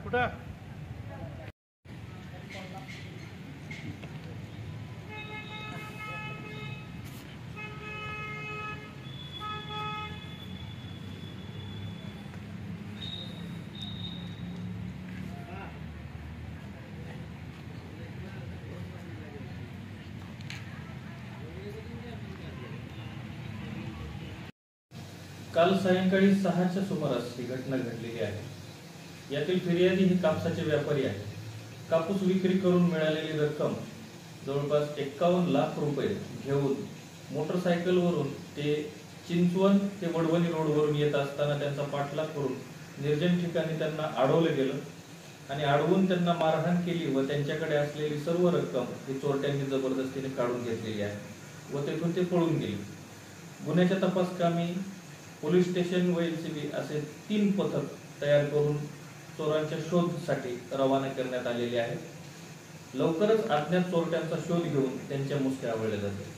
कुठं काल सायंकाळी 6च्या सुमारास ही घटना घडलेली आहे. यातील फिर्यादी हे कापसाचे व्यापारी आहेत. कापूस विक्री करून मिळालेली रक्कम जवळपास 51 लाख रुपये घेऊन मोटरसायकलवरून ते चिंचवण ते वडवणी रोडवरून येत असताना त्यांचा पाठलाग करून निर्जन ठिकाणी त्यांना अडवलं गेलं आणि अडवून त्यांना मारहाण केली व त्यांच्याकडे असलेली सर्व रक्कम ही चोरट्यांनी जबरदस्तीने काढून घेतलेली आहे व तेथून ते पळून गेले. गुन्ह्याच्या तपासकामी पोलीस स्टेशन व LCB असे 3 पथक तयार करून चोरांच्या शोधासाठी रवाना करण्यात आलेले आहे. लवकरच अज्ञात चोरट्यांचा शोध घेऊन त्यांच्या मुसक्या आवळल्या जातील.